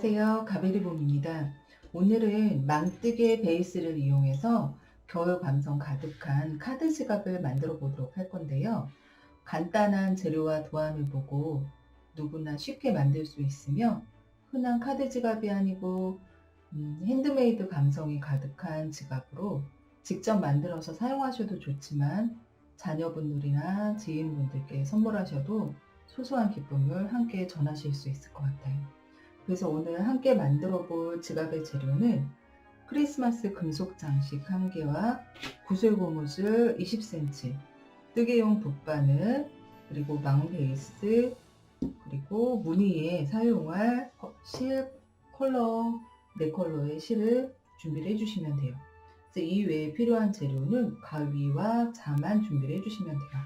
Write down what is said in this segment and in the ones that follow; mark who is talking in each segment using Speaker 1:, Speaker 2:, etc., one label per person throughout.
Speaker 1: 안녕하세요. 가베리봄입니다. 오늘은 망뜨개 베이스를 이용해서 겨울 감성 가득한 카드 지갑을 만들어 보도록 할 건데요. 간단한 재료와 도안을 보고 누구나 쉽게 만들 수 있으며 흔한 카드 지갑이 아니고 핸드메이드 감성이 가득한 지갑으로 직접 만들어서 사용하셔도 좋지만 자녀분들이나 지인분들께 선물하셔도 소소한 기쁨을 함께 전하실 수 있을 것 같아요. 그래서 오늘 함께 만들어 볼 지갑의 재료는 크리스마스 금속 장식 1개와 구슬 고무줄 20cm, 뜨개용 붓바늘, 그리고 망 베이스, 그리고 무늬에 사용할 실 컬러, 4컬러의 실을 준비를 해주시면 돼요. 그래서 이 외에 필요한 재료는 가위와 자만 준비를 해주시면 돼요.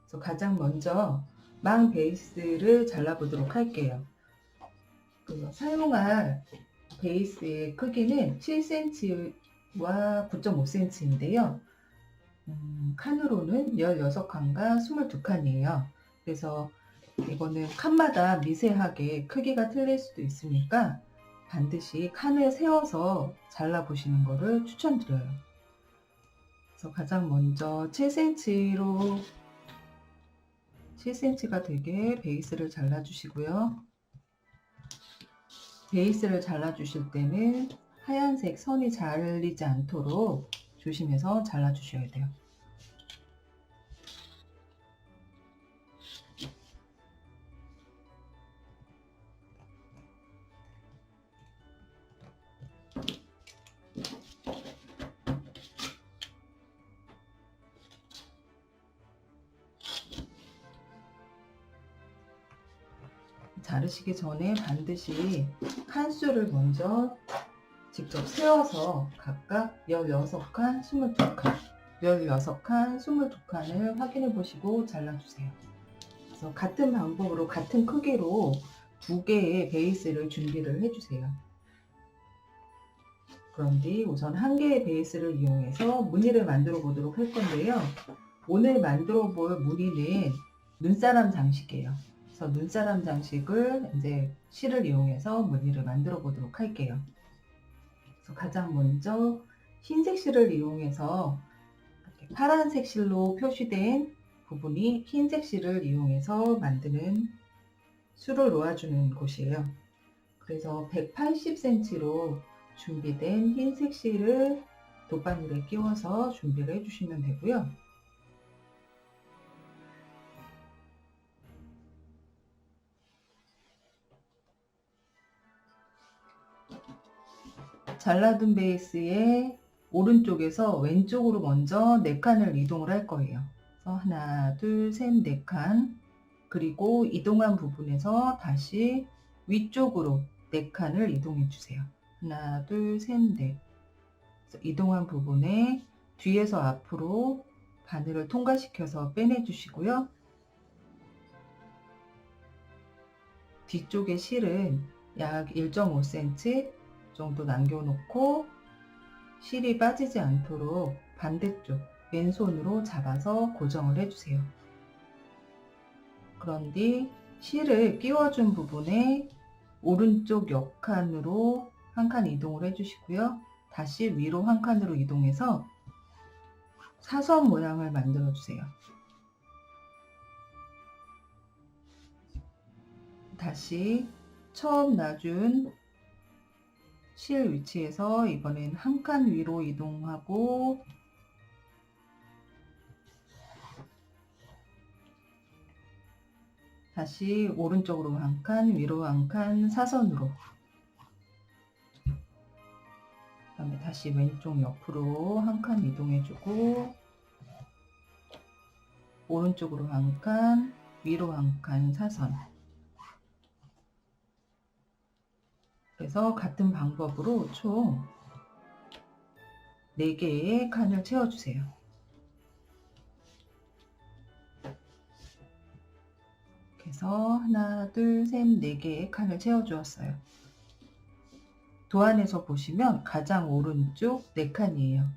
Speaker 1: 그래서 가장 먼저 망 베이스를 잘라보도록 할게요. 사용할 베이스의 크기는 7cm와 9.5cm인데요. 칸으로는 16칸과 22칸이에요. 그래서 이거는 칸마다 미세하게 크기가 틀릴 수도 있으니까 반드시 칸을 세워서 잘라보시는 것을 추천드려요. 그래서 가장 먼저 7cm가 되게 베이스를 잘라주시고요. 베이스를 잘라주실 때는 하얀색 선이 잘리지 않도록 조심해서 잘라주셔야 돼요. 자르시기 전에 반드시 칸수를 먼저 직접 세워서 각각 16칸, 22칸, 16칸, 22칸을 확인해 보시고 잘라주세요. 그래서 같은 방법으로 같은 크기로 2개의 베이스를 준비를 해주세요. 그럼 뒤 우선 1개의 베이스를 이용해서 무늬를 만들어 보도록 할 건데요. 오늘 만들어 볼 무늬는 눈사람 장식이에요. 그래서 눈사람 장식을 이제 실을 이용해서 무늬를 만들어 보도록 할게요. 그래서 가장 먼저 흰색 실을 이용해서 파란색 실로 표시된 부분이 흰색 실을 이용해서 만드는 수를 놓아주는 곳이에요. 그래서 180cm로 준비된 흰색 실을 돗바늘에 끼워서 준비를 해주시면 되고요. 잘라둔 베이스의 오른쪽에서 왼쪽으로 먼저 4칸을 이동을 할 거예요. 그래서 하나, 둘, 셋, 4칸. 그리고 이동한 부분에서 다시 위쪽으로 4칸을 이동해 주세요. 하나, 둘, 셋, 넷. 이동한 부분에 뒤에서 앞으로 바늘을 통과시켜서 빼내 주시고요. 뒤쪽의 실은 약 1.5cm 정도 남겨놓고 실이 빠지지 않도록 반대쪽 왼손으로 잡아서 고정을 해주세요. 그런 뒤 실을 끼워준 부분에 오른쪽 옆칸으로 한 칸 이동을 해주시고요. 다시 위로 한 칸으로 이동해서 사선 모양을 만들어 주세요. 다시 처음 놔준 실 위치에서 이번엔 한 칸 위로 이동하고 다시 오른쪽으로 한 칸, 위로 한 칸, 사선으로. 그다음에 다시 왼쪽 옆으로 한 칸 이동해주고 오른쪽으로 한 칸, 위로 한 칸, 사선. 그래서 같은 방법으로 총 4개의 칸을 채워주세요. 그래서 하나, 둘, 셋, 4개의 칸을 채워주었어요. 도안에서 보시면 가장 오른쪽 4칸이에요.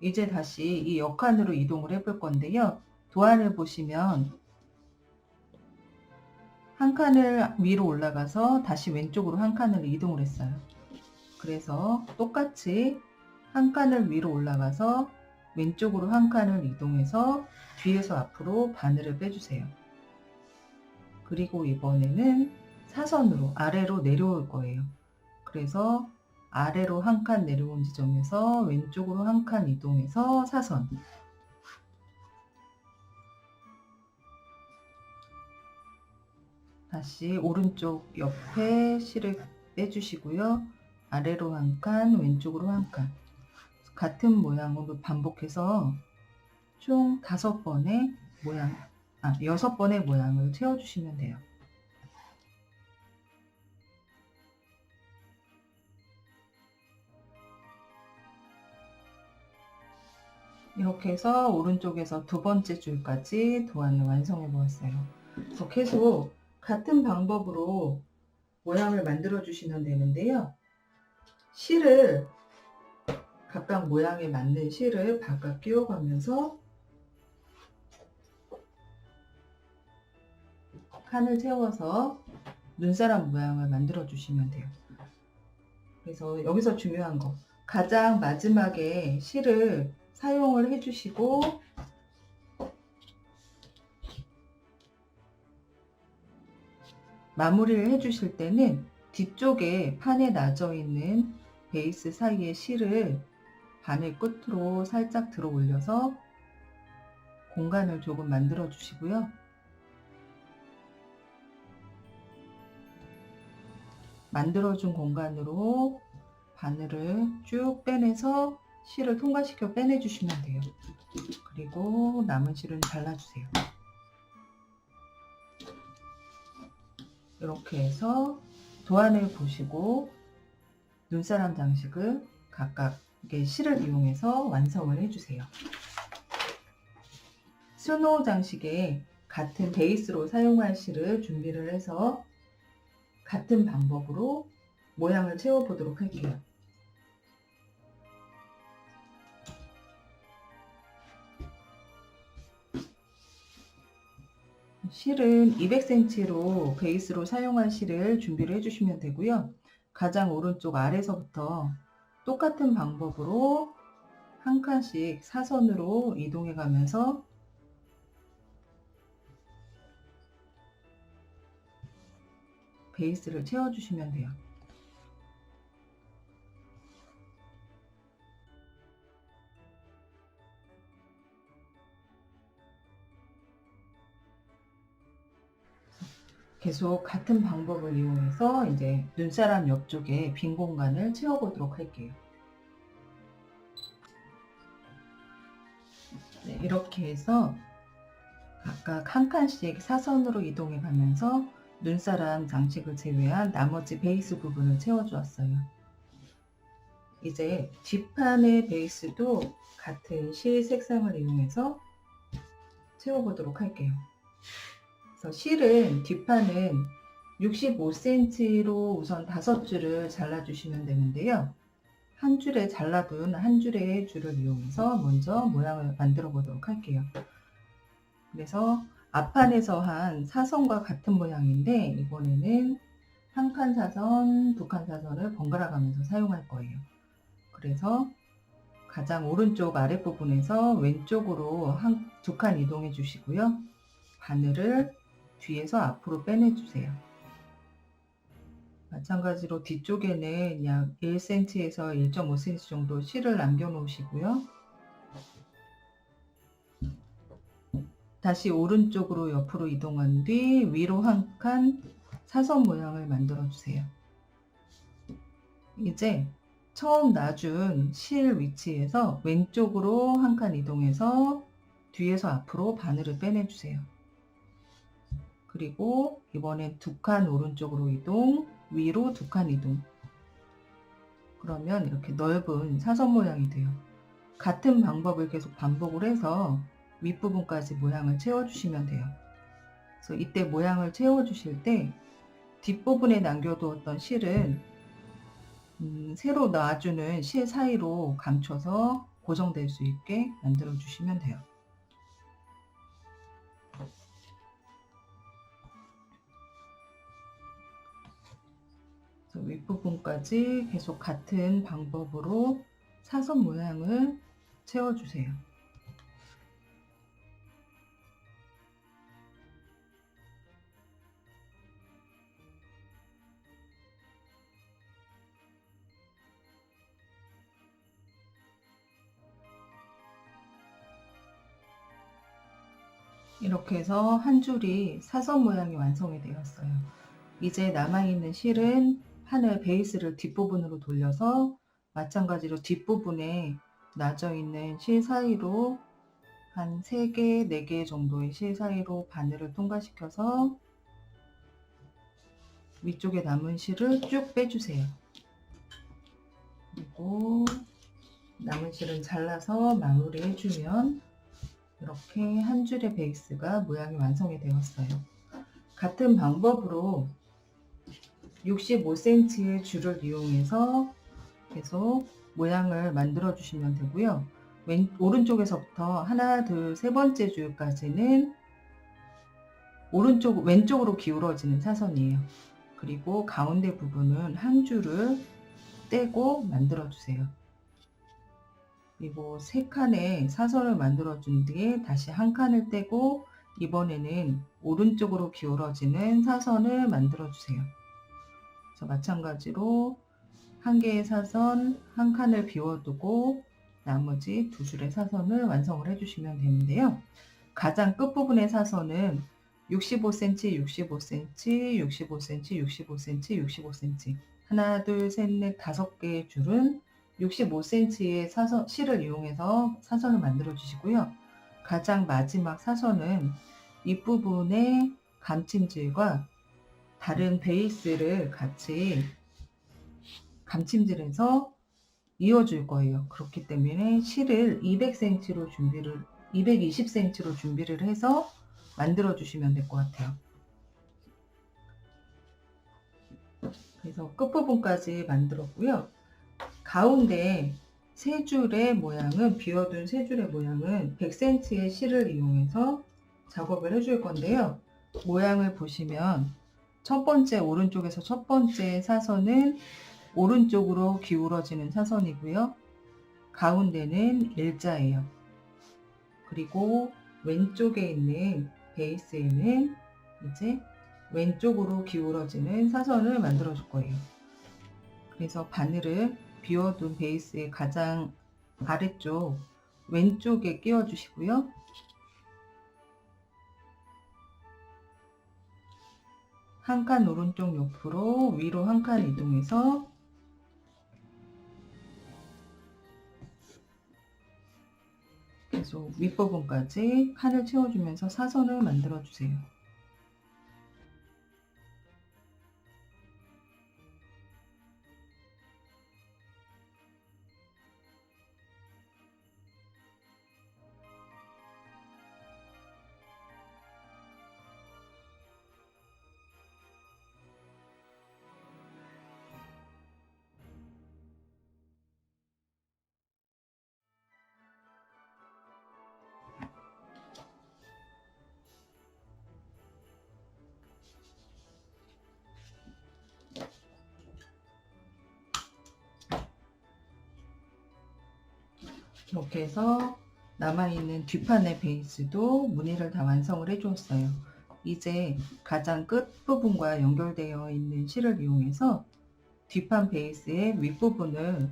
Speaker 1: 이제 다시 이 옆칸으로 이동을 해볼 건데요. 도안을 보시면 한 칸을 위로 올라가서 다시 왼쪽으로 한 칸을 이동을 했어요. 그래서 똑같이 한 칸을 위로 올라가서 왼쪽으로 한 칸을 이동해서 뒤에서 앞으로 바늘을 빼주세요. 그리고 이번에는 사선으로 아래로 내려올 거예요. 그래서 아래로 한 칸 내려온 지점에서 왼쪽으로 한 칸 이동해서 사선, 다시 오른쪽 옆에 실을 빼주시고요. 아래로 한 칸, 왼쪽으로 한 칸, 같은 모양으로 반복해서 총 5번의 모양, 6번의 모양을 채워주시면 돼요. 이렇게 해서 오른쪽에서 두 번째 줄까지 도안을 완성해 보았어요. 그래서 계속 같은 방법으로 모양을 만들어 주시면 되는데요. 실을 각각 모양에 맞는 실을 바깥 끼워가면서 칸을 채워서 눈사람 모양을 만들어 주시면 돼요. 그래서 여기서 중요한 거, 가장 마지막에 실을 사용을 해주시고 마무리를 해주실 때는 뒤쪽에 판에 나져 있는 베이스 사이에 실을 바늘 끝으로 살짝 들어 올려서 공간을 조금 만들어 주시고요. 만들어준 공간으로 바늘을 쭉 빼내서 실을 통과시켜 빼내주시면 돼요. 그리고 남은 실은 잘라주세요. 이렇게 해서 도안을 보시고 눈사람 장식을 각각의 실을 이용해서 완성을 해주세요. 스노우 장식에 같은 베이스로 사용할 실을 준비를 해서 같은 방법으로 모양을 채워보도록 할게요. 실은 200cm로 베이스로 사용할 실을 준비를 해주시면 되고요. 가장 오른쪽 아래서부터 똑같은 방법으로 한 칸씩 사선으로 이동해 가면서 베이스를 채워주시면 돼요. 계속 같은 방법을 이용해서 이제 눈사람 옆쪽에 빈 공간을 채워보도록 할게요. 네, 이렇게 해서 각각 한 칸씩 사선으로 이동해 가면서 눈사람 장식을 제외한 나머지 베이스 부분을 채워주었어요. 이제 뒷판의 베이스도 같은 실 색상을 이용해서 채워보도록 할게요. 그래서 실은 뒷판은 65cm로 우선 5줄을 잘라주시면 되는데요. 한 줄에 잘라둔 한 줄의 줄을 이용해서 먼저 모양을 만들어 보도록 할게요. 그래서 앞판에서 한 사선과 같은 모양인데 이번에는 한 칸 사선, 두 칸 사선을 번갈아 가면서 사용할 거예요. 그래서 가장 오른쪽 아랫부분에서 왼쪽으로 두 칸 이동해 주시고요. 바늘을 뒤에서 앞으로 빼내 주세요. 마찬가지로 뒤쪽에는 약 1cm에서 1.5cm 정도 실을 남겨 놓으시고요. 다시 오른쪽으로 옆으로 이동한 뒤 위로 한 칸 사선 모양을 만들어 주세요. 이제 처음 놔준 실 위치에서 왼쪽으로 한 칸 이동해서 뒤에서 앞으로 바늘을 빼내 주세요. 그리고 이번엔 두 칸 오른쪽으로 이동, 위로 두 칸 이동. 그러면 이렇게 넓은 사선 모양이 돼요. 같은 방법을 계속 반복을 해서 윗부분까지 모양을 채워주시면 돼요. 그래서 이때 모양을 채워주실 때 뒷부분에 남겨두었던 실은 새로 놔주는 실 사이로 감춰서 고정될 수 있게 만들어 주시면 돼요. 윗부분까지 계속 같은 방법으로 사선 모양을 채워주세요. 이렇게 해서 한 줄이 사선 모양이 완성이 되었어요. 이제 남아있는 실은 판을 베이스를 뒷부분으로 돌려서 마찬가지로 뒷부분에 나져 있는 실 사이로 한 3개, 4개 정도의 실 사이로 바늘을 통과시켜서 위쪽에 남은 실을 쭉 빼주세요. 그리고 남은 실은 잘라서 마무리해주면 이렇게 한 줄의 베이스가 모양이 완성이 되었어요. 같은 방법으로 65cm의 줄을 이용해서 계속 모양을 만들어 주시면 되고요. 오른쪽에서부터 하나, 둘, 세 번째 줄까지는 왼쪽으로 기울어지는 사선이에요. 그리고 가운데 부분은 한 줄을 떼고 만들어 주세요. 그리고 3칸의 사선을 만들어 준 뒤에 다시 한 칸을 떼고 이번에는 오른쪽으로 기울어지는 사선을 만들어 주세요. 그래서 마찬가지로 한 개의 사선 한 칸을 비워두고 나머지 2줄의 사선을 완성을 해주시면 되는데요. 가장 끝부분의 사선은 65cm, 65cm, 65cm, 65cm, 65cm 하나, 둘, 셋, 넷, 5개의 줄은 65cm의 실을 이용해서 사선을 만들어 주시고요. 가장 마지막 사선은 윗부분의 감침질과 다른 베이스를 같이 감침질해서 이어줄 거예요. 그렇기 때문에 실을 220cm로 준비를 해서 만들어 주시면 될 것 같아요. 그래서 끝부분까지 만들었고요. 가운데 세 줄의 모양은 비워둔 세 줄의 모양은 100cm의 실을 이용해서 작업을 해줄 건데요. 모양을 보시면 오른쪽에서 첫 번째 사선은 오른쪽으로 기울어지는 사선이고요. 가운데는 일자예요. 그리고 왼쪽에 있는 베이스에는 이제 왼쪽으로 기울어지는 사선을 만들어 줄 거예요. 그래서 바늘을 비워둔 베이스의 가장 아래쪽 왼쪽에 끼워 주시고요. 한 칸 오른쪽 옆으로 위로 한 칸 이동해서 계속 윗부분까지 칸을 채워주면서 사선을 만들어 주세요. 이렇게 해서 남아있는 뒷판의 베이스도 무늬를 다 완성을 해 주었어요. 이제 가장 끝부분과 연결되어 있는 실을 이용해서 뒷판 베이스의 윗부분을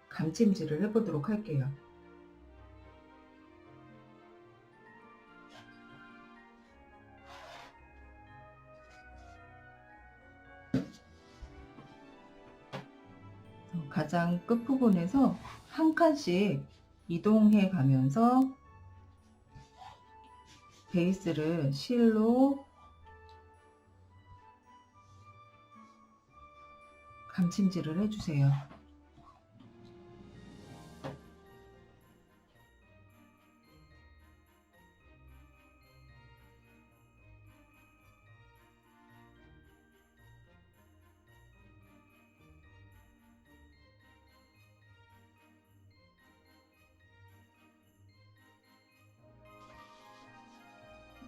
Speaker 1: 감침질을 해 보도록 할게요. 가장 끝부분에서 한 칸씩 이동해 가면서 베이스를 실로 감침질을 해주세요.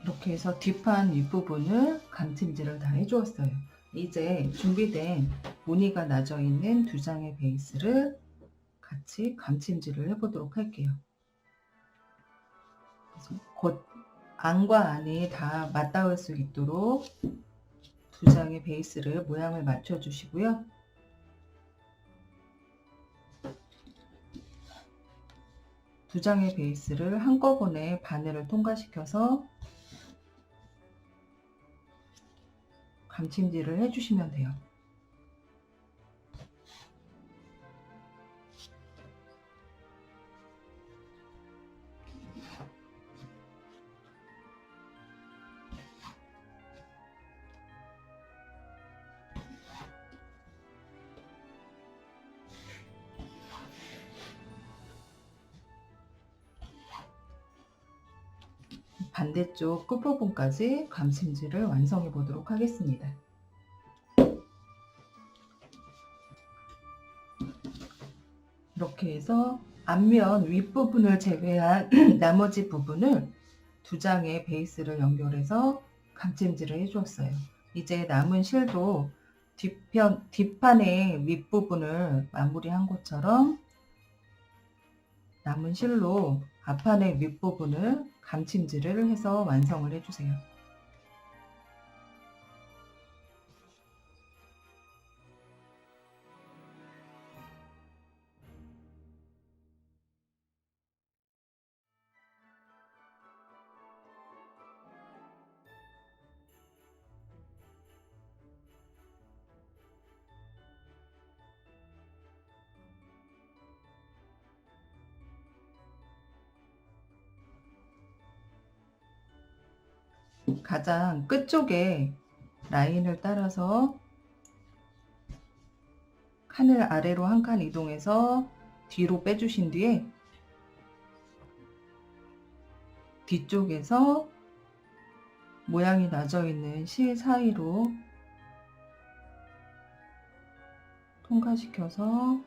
Speaker 1: 이렇게 해서 뒷판 윗부분을 감침질을 다 해주었어요. 이제 준비된 무늬가 나져 있는 두 장의 베이스를 같이 감침질을 해보도록 할게요. 곧 안과 안이 다 맞닿을 수 있도록 두 장의 베이스를 모양을 맞춰 주시고요. 두 장의 베이스를 한꺼번에 바늘을 통과시켜서 감침질을 해주시면 돼요. 반대쪽 끝부분까지 감침질을 완성해 보도록 하겠습니다. 이렇게 해서 앞면 윗부분을 제외한 나머지 부분을 두 장의 베이스를 연결해서 감침질을 해 주었어요. 이제 남은 실도 뒷판의 윗부분을 마무리한 것처럼 남은 실로 앞판의 윗부분을 감침질을 해서 완성을 해주세요. 가장 끝쪽에 라인을 따라서 칸을 아래로 한 칸 이동해서 뒤로 빼주신 뒤에 뒤쪽에서 모양이 나져 있는 실 사이로 통과시켜서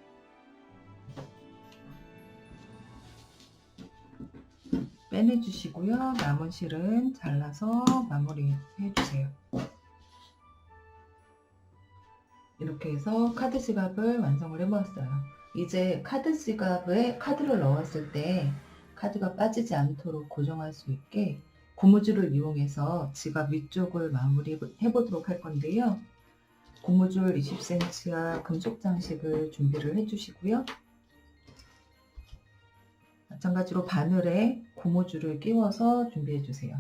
Speaker 1: 빼내주시고요. 남은 실은 잘라서 마무리 해주세요. 이렇게 해서 카드 지갑을 완성을 해보았어요. 이제 카드 지갑에 카드를 넣었을 때 카드가 빠지지 않도록 고정할 수 있게 고무줄을 이용해서 지갑 위쪽을 마무리 해보도록 할 건데요. 고무줄 20cm와 금속 장식을 준비를 해주시고요. 마찬가지로 바늘에 고무줄을 끼워서 준비해 주세요.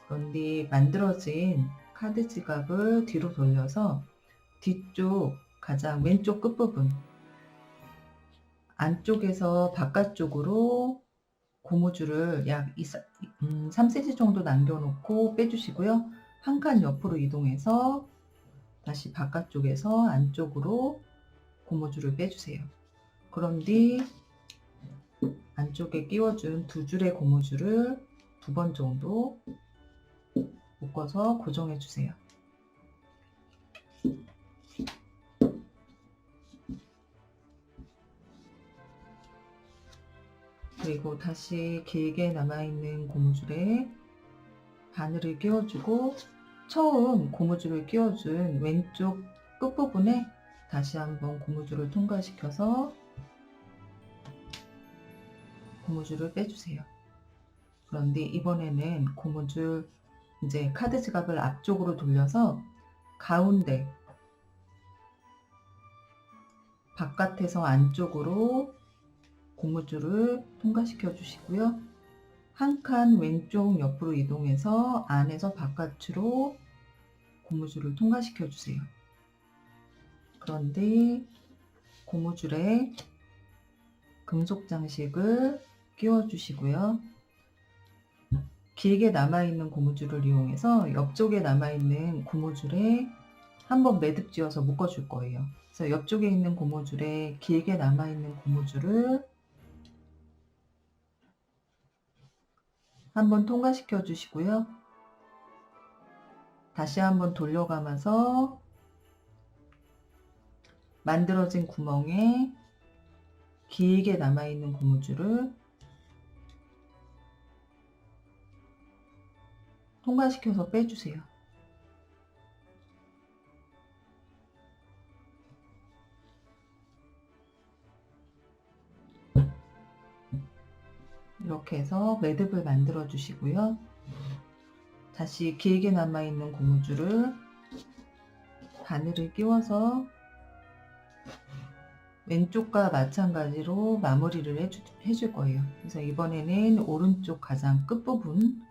Speaker 1: 그런 뒤 만들어진 카드 지갑을 뒤로 돌려서 뒤쪽 가장 왼쪽 끝부분 안쪽에서 바깥쪽으로 고무줄을 약 3cm 정도 남겨놓고 빼주시고요. 한 칸 옆으로 이동해서 다시 바깥쪽에서 안쪽으로 고무줄을 빼주세요. 그런 뒤 안쪽에 끼워준 두 줄의 고무줄을 2번 정도 묶어서 고정해 주세요. 그리고 다시 길게 남아있는 고무줄에 바늘을 끼워주고 처음 고무줄을 끼워준 왼쪽 끝부분에 다시 한번 고무줄을 통과시켜서 고무줄을 빼주세요. 그런데 이번에는 고무줄 이제 카드 지갑을 앞쪽으로 돌려서 가운데 바깥에서 안쪽으로 고무줄을 통과시켜 주시고요. 한 칸 왼쪽 옆으로 이동해서 안에서 바깥으로 고무줄을 통과시켜 주세요. 그런데 고무줄에 금속 장식을 끼워 주시고요. 길게 남아있는 고무줄을 이용해서 옆쪽에 남아있는 고무줄에 한번 매듭 지어서 묶어 줄 거예요. 그래서 옆쪽에 있는 고무줄에 길게 남아있는 고무줄을 한번 통과시켜 주시고요. 다시 한번 돌려가면서 만들어진 구멍에 길게 남아있는 고무줄을 통과시켜서 빼주세요. 이렇게 해서 매듭을 만들어 주시고요. 다시 길게 남아있는 고무줄을 바늘을 끼워서 왼쪽과 마찬가지로 마무리를 해줄 거예요. 그래서 이번에는 오른쪽 가장 끝부분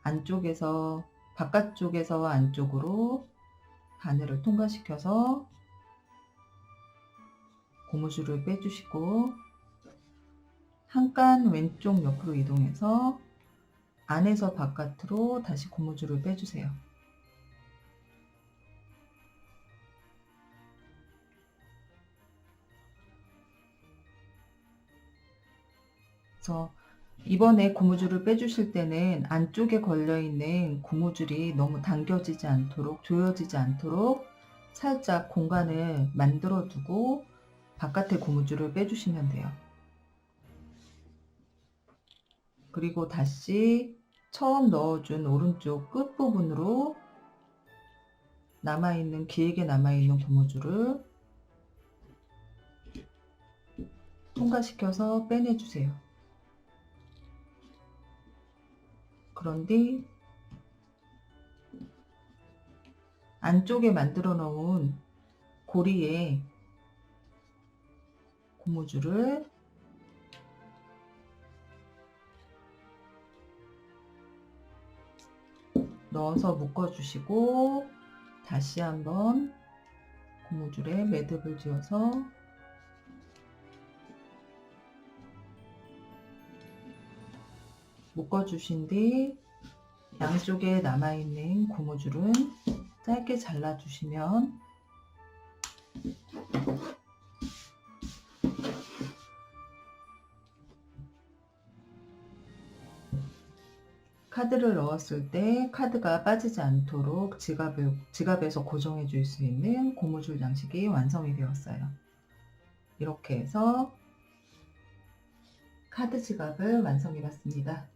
Speaker 1: 안쪽에서 바깥쪽에서 안쪽으로 바늘을 통과시켜서 고무줄을 빼주시고 한 칸 왼쪽 옆으로 이동해서 안에서 바깥으로 다시 고무줄을 빼주세요. 그래서 이번에 고무줄을 빼주실 때는 안쪽에 걸려있는 고무줄이 너무 당겨지지 않도록, 조여지지 않도록 살짝 공간을 만들어 두고 바깥에 고무줄을 빼주시면 돼요. 그리고 다시 처음 넣어준 오른쪽 끝부분으로 길게 남아있는 고무줄을 통과시켜서 빼내주세요. 그런데 안쪽에 만들어 놓은 고리에 고무줄을 넣어서 묶어주시고 다시 한번 고무줄에 매듭을 지어서 묶어주신 뒤 양쪽에 남아있는 고무줄은 짧게 잘라주시면 카드를 넣었을 때 카드가 빠지지 않도록 지갑에서 고정해 줄 수 있는 고무줄 장식이 완성이 되었어요. 이렇게 해서 카드 지갑을 완성해 봤습니다.